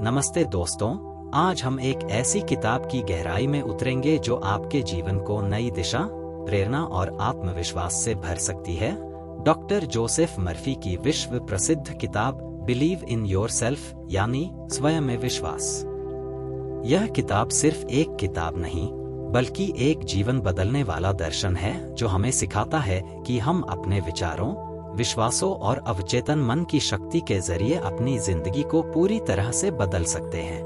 नमस्ते दोस्तों, आज हम एक ऐसी किताब की गहराई में उतरेंगे जो आपके जीवन को नई दिशा, प्रेरणा और आत्मविश्वास से भर सकती है। डॉक्टर जोसेफ मर्फी की विश्व प्रसिद्ध किताब बिलीव इन योरसेल्फ यानी स्वयं में विश्वास। यह किताब सिर्फ एक किताब नहीं, बल्कि एक जीवन बदलने वाला दर्शन है जो हमें सिखाता है कि हम अपने विचारों, विश्वासों और अवचेतन मन की शक्ति के जरिए अपनी जिंदगी को पूरी तरह से बदल सकते हैं।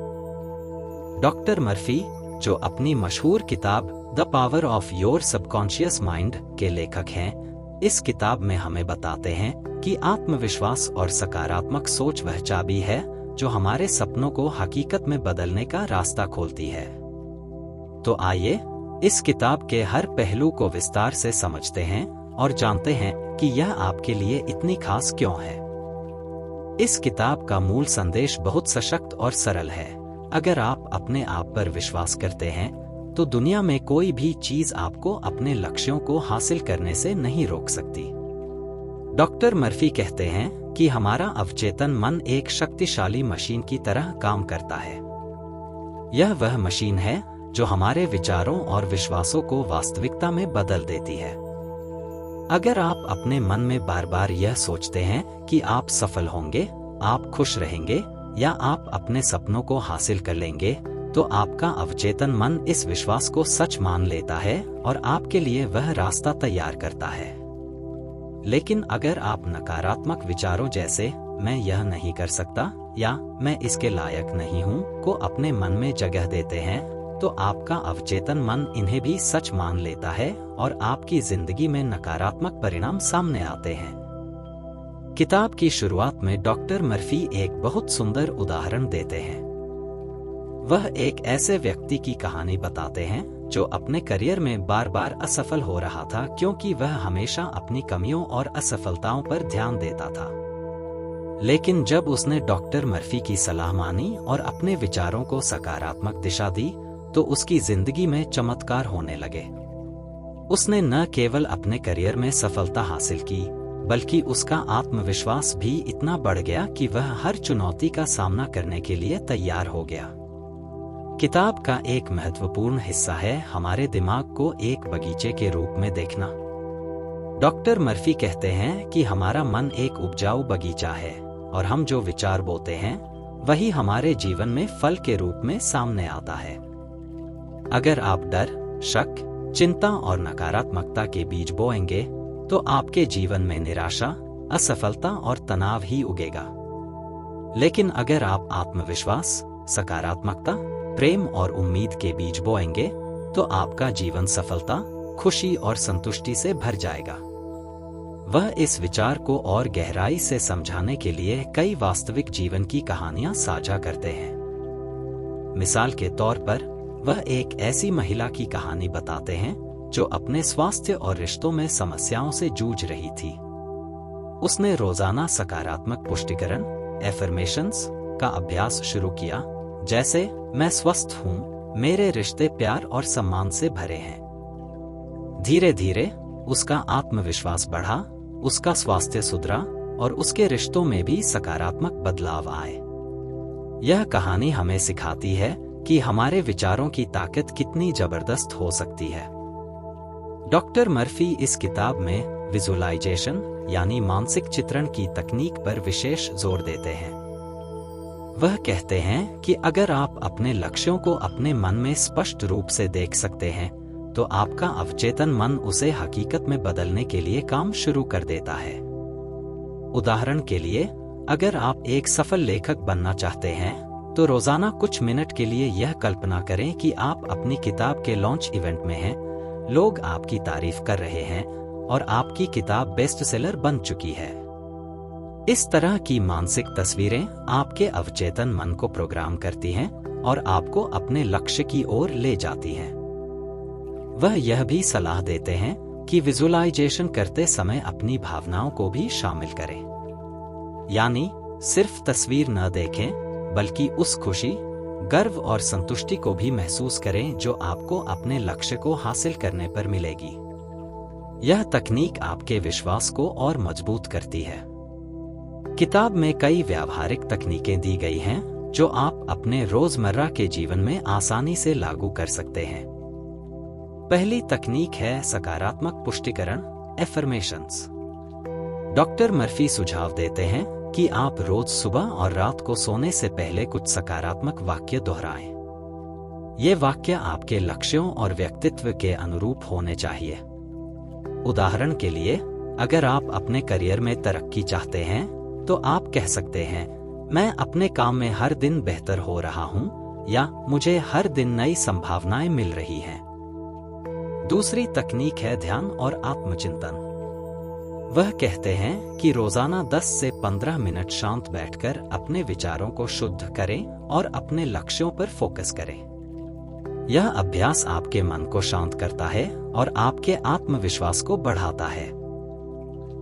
डॉक्टर मर्फी, जो अपनी मशहूर किताब the power of your subconscious mind के लेखक हैं, इस किताब में हमें बताते हैं कि आत्मविश्वास और सकारात्मक सोच वह चाबी है जो हमारे सपनों को हकीकत में बदलने का रास्ता खोलती है। तो आइए इस किताब के हर पहलू को विस्तार से समझते हैं और जानते हैं कि यह आपके लिए इतनी खास क्यों है। इस किताब का मूल संदेश बहुत सशक्त और सरल है। अगर आप अपने आप पर विश्वास करते हैं, तो दुनिया में कोई भी चीज आपको अपने लक्ष्यों को हासिल करने से नहीं रोक सकती। डॉक्टर मर्फी कहते हैं कि हमारा अवचेतन मन एक शक्तिशाली मशीन की तरह काम करता है। यह वह मशीन है जो हमारे विचारों और विश्वासों को वास्तविकता में बदल देती है। अगर आप अपने मन में बार बार यह सोचते हैं कि आप सफल होंगे, आप खुश रहेंगे या आप अपने सपनों को हासिल कर लेंगे, तो आपका अवचेतन मन इस विश्वास को सच मान लेता है और आपके लिए वह रास्ता तैयार करता है। लेकिन अगर आप नकारात्मक विचारों जैसे मैं यह नहीं कर सकता या मैं इसके लायक नहीं हूं को अपने मन में जगह देते हैं, तो आपका अवचेतन मन इन्हें भी सच मान लेता है और आपकी जिंदगी में नकारात्मक परिणाम सामने आते हैं। किताब की शुरुआत में डॉक्टर मर्फी एक बहुत सुंदर उदाहरण देते हैं। वह एक ऐसे व्यक्ति की कहानी बताते हैं जो अपने करियर में बार बार असफल हो रहा था क्योंकि वह हमेशा अपनी कमियों और असफलताओं पर ध्यान देता था। लेकिन जब उसने डॉक्टर मर्फी की सलाह मानी और अपने विचारों को सकारात्मक दिशा दी, तो उसकी जिंदगी में चमत्कार होने लगे। उसने न केवल अपने करियर में सफलता हासिल की, बल्कि उसका आत्मविश्वास भी इतना बढ़ गया कि वह हर चुनौती का सामना करने के लिए तैयार हो गया। किताब का एक महत्वपूर्ण हिस्सा है हमारे दिमाग को एक बगीचे के रूप में देखना। डॉक्टर मर्फी कहते हैं कि हमारा मन एक उपजाऊ बगीचा है और हम जो विचार बोते हैं, वही हमारे जीवन में फल के रूप में सामने आता है। अगर आप डर, शक, चिंता और नकारात्मकता के बीज बोएंगे, तो आपके जीवन में निराशा, असफलता और तनाव ही उगेगा। लेकिन अगर आप आत्मविश्वास, सकारात्मकता, प्रेम और उम्मीद के बीज बोएंगे, तो आपका जीवन सफलता, खुशी और संतुष्टि से भर जाएगा। वह इस विचार को और गहराई से समझाने के लिए कई वास्तविक जीवन की कहानियां साझा करते हैं। मिसाल के तौर पर वह एक ऐसी महिला की कहानी बताते हैं जो अपने स्वास्थ्य और रिश्तों में समस्याओं से जूझ रही थी। उसने रोजाना सकारात्मक पुष्टिकरण, एफर्मेशंस का अभ्यास शुरू किया, जैसे मैं स्वस्थ हूं, मेरे रिश्ते प्यार और सम्मान से भरे हैं। धीरे धीरे उसका आत्मविश्वास बढ़ा, उसका स्वास्थ्य सुधरा और उसके रिश्तों में भी सकारात्मक बदलाव आए। यह कहानी हमें सिखाती है कि हमारे विचारों की ताकत कितनी जबरदस्त हो सकती है। डॉक्टर मर्फी इस किताब में विजुअलाइजेशन यानी मानसिक चित्रण की तकनीक पर विशेष जोर देते हैं। वह कहते हैं कि अगर आप अपने लक्ष्यों को अपने मन में स्पष्ट रूप से देख सकते हैं, तो आपका अवचेतन मन उसे हकीकत में बदलने के लिए काम शुरू कर देता है। उदाहरण के लिए, अगर आप एक सफल लेखक बनना चाहते हैं, तो रोजाना कुछ मिनट के लिए यह कल्पना करें कि आप अपनी किताब के लॉन्च इवेंट में हैं, लोग आपकी तारीफ कर रहे हैं और आपकी किताब बेस्ट सेलर बन चुकी है। इस तरह की मानसिक तस्वीरें आपके अवचेतन मन को प्रोग्राम करती हैं और आपको अपने लक्ष्य की ओर ले जाती हैं। वह यह भी सलाह देते हैं कि विजुअलाइजेशन करते समय अपनी भावनाओं को भी शामिल करें। यानी सिर्फ तस्वीर न देखें, बल्कि उस खुशी, गर्व और संतुष्टि को भी महसूस करें जो आपको अपने लक्ष्य को हासिल करने पर मिलेगी। यह तकनीक आपके विश्वास को और मजबूत करती है। किताब में कई व्यावहारिक तकनीकें दी गई हैं जो आप अपने रोजमर्रा के जीवन में आसानी से लागू कर सकते हैं। पहली तकनीक है सकारात्मक पुष्टिकरण, एफर्मेशंस। डॉक्टर मर्फी सुझाव देते हैं कि आप रोज सुबह और रात को सोने से पहले कुछ सकारात्मक वाक्य दोहराएं। ये वाक्य आपके लक्ष्यों और व्यक्तित्व के अनुरूप होने चाहिए। उदाहरण के लिए, अगर आप अपने करियर में तरक्की चाहते हैं तो आप कह सकते हैं, मैं अपने काम में हर दिन बेहतर हो रहा हूं, या मुझे हर दिन नई संभावनाएं मिल रही हैं। दूसरी तकनीक है ध्यान और आत्मचिंतन। वह कहते हैं कि रोजाना 10 से 15 मिनट शांत बैठकर अपने विचारों को शुद्ध करें और अपने लक्ष्यों पर फोकस करें। यह अभ्यास आपके मन को शांत करता है और आपके आत्मविश्वास को बढ़ाता है।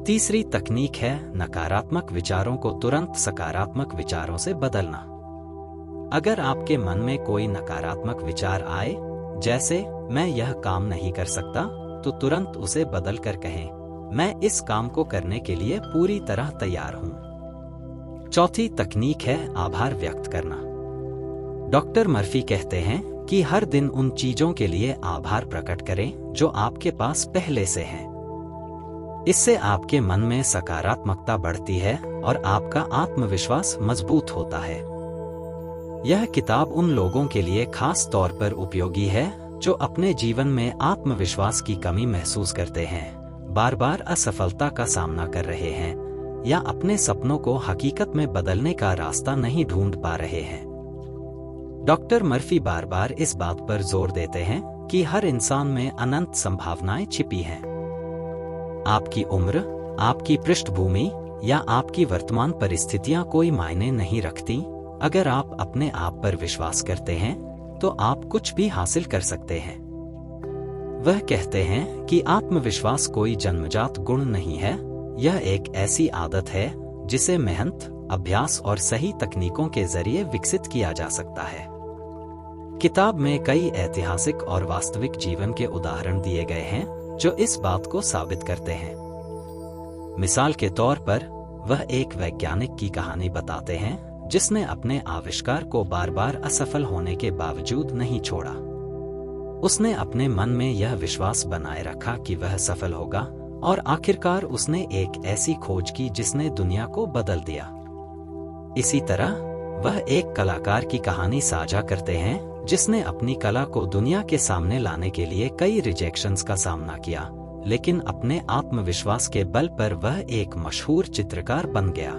तीसरी तकनीक है नकारात्मक विचारों को तुरंत सकारात्मक विचारों से बदलना। अगर आपके मन में कोई नकारात्मक विचार आए, जैसे मैं यह काम नहीं कर सकता, तो तुरंत उसे बदल कर कहें, मैं इस काम को करने के लिए पूरी तरह तैयार हूं। चौथी तकनीक है आभार व्यक्त करना। डॉक्टर मर्फी कहते हैं कि हर दिन उन चीजों के लिए आभार प्रकट करें जो आपके पास पहले से हैं। इससे आपके मन में सकारात्मकता बढ़ती है और आपका आत्मविश्वास मजबूत होता है। यह किताब उन लोगों के लिए खास तौर पर उपयोगी है जो अपने जीवन में आत्मविश्वास की कमी महसूस करते हैं, बार बार असफलता का सामना कर रहे हैं, या अपने सपनों को हकीकत में बदलने का रास्ता नहीं ढूंढ पा रहे हैं। डॉक्टर मर्फी बार बार इस बात पर जोर देते हैं कि हर इंसान में अनंत संभावनाएं छिपी हैं। आपकी उम्र, आपकी पृष्ठभूमि या आपकी वर्तमान परिस्थितियां कोई मायने नहीं रखती। अगर आप अपने आप पर विश्वास करते हैं तो आप कुछ भी हासिल कर सकते हैं। वह कहते हैं कि आत्मविश्वास कोई जन्मजात गुण नहीं है, यह एक ऐसी आदत है जिसे मेहनत, अभ्यास और सही तकनीकों के जरिए विकसित किया जा सकता है। किताब में कई ऐतिहासिक और वास्तविक जीवन के उदाहरण दिए गए हैं जो इस बात को साबित करते हैं। मिसाल के तौर पर, वह एक वैज्ञानिक की कहानी बताते हैं जिसने अपने आविष्कार को बार बार असफल होने के बावजूद नहीं छोड़ा। उसने अपने मन में यह विश्वास बनाए रखा कि वह सफल होगा, और आखिरकार उसने एक ऐसी खोज की जिसने दुनिया को बदल दिया। इसी तरह वह एक कलाकार की कहानी साझा करते हैं जिसने अपनी कला को दुनिया के सामने लाने के लिए कई रिजेक्शंस का सामना किया, लेकिन अपने आत्मविश्वास के बल पर वह एक मशहूर चित्रकार बन गया।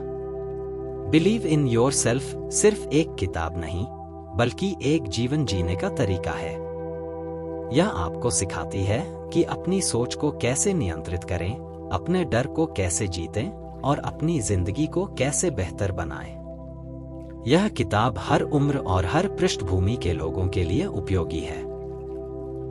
बिलीव इन योरसेल्फ सिर्फ एक किताब नहीं, बल्कि एक जीवन जीने का तरीका है। यह आपको सिखाती है कि अपनी सोच को कैसे नियंत्रित करें, अपने डर को कैसे जीतें और अपनी जिंदगी को कैसे बेहतर बनाएं। यह किताब हर उम्र और हर पृष्ठभूमि के लोगों के लिए उपयोगी है।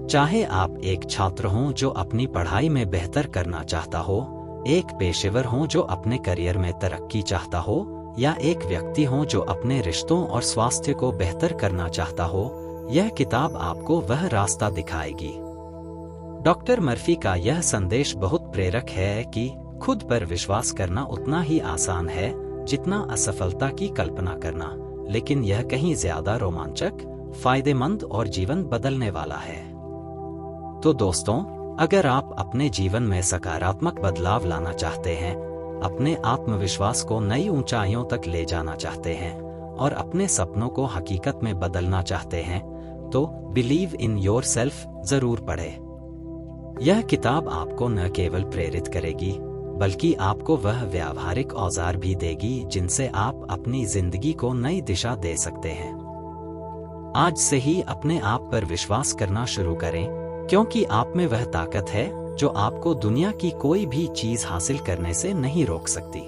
चाहे आप एक छात्र हों जो अपनी पढ़ाई में बेहतर करना चाहता हो, एक पेशेवर हों जो अपने करियर में तरक्की चाहता हो, या एक व्यक्ति हो जो अपने रिश्तों और स्वास्थ्य को बेहतर करना चाहता हो, यह किताब आपको वह रास्ता दिखाएगी। डॉक्टर मर्फी का यह संदेश बहुत प्रेरक है कि खुद पर विश्वास करना उतना ही आसान है जितना असफलता की कल्पना करना, लेकिन यह कहीं ज्यादा रोमांचक, फायदेमंद और जीवन बदलने वाला है। तो दोस्तों, अगर आप अपने जीवन में सकारात्मक बदलाव लाना चाहते हैं, अपने आत्मविश्वास को नई ऊंचाइयों तक ले जाना चाहते हैं और अपने सपनों को हकीकत में बदलना चाहते हैं, तो बिलीव इन योरसेल्फ जरूर पढ़ें। यह किताब आपको न केवल प्रेरित करेगी, बल्कि आपको वह व्यावहारिक औजार भी देगी जिनसे आप अपनी जिंदगी को नई दिशा दे सकते हैं। आज से ही अपने आप पर विश्वास करना शुरू करें, क्योंकि आप में वह ताकत है जो आपको दुनिया की कोई भी चीज हासिल करने से नहीं रोक सकती।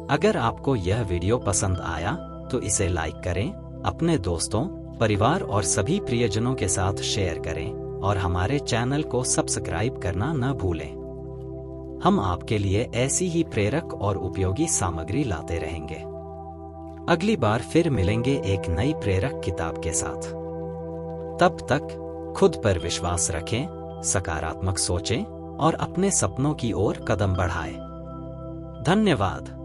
अगर आपको यह वीडियो पसंद आया तो इसे लाइक करें, अपने दोस्तों, परिवार और सभी प्रियजनों के साथ शेयर करें और हमारे चैनल को सब्सक्राइब करना न भूलें। हम आपके लिए ऐसी ही प्रेरक और उपयोगी सामग्री लाते रहेंगे। अगली बार फिर मिलेंगे एक नई प्रेरक किताब के साथ। तब तक खुद पर विश्वास रखें, सकारात्मक सोचें और अपने सपनों की ओर कदम बढ़ाएं। धन्यवाद।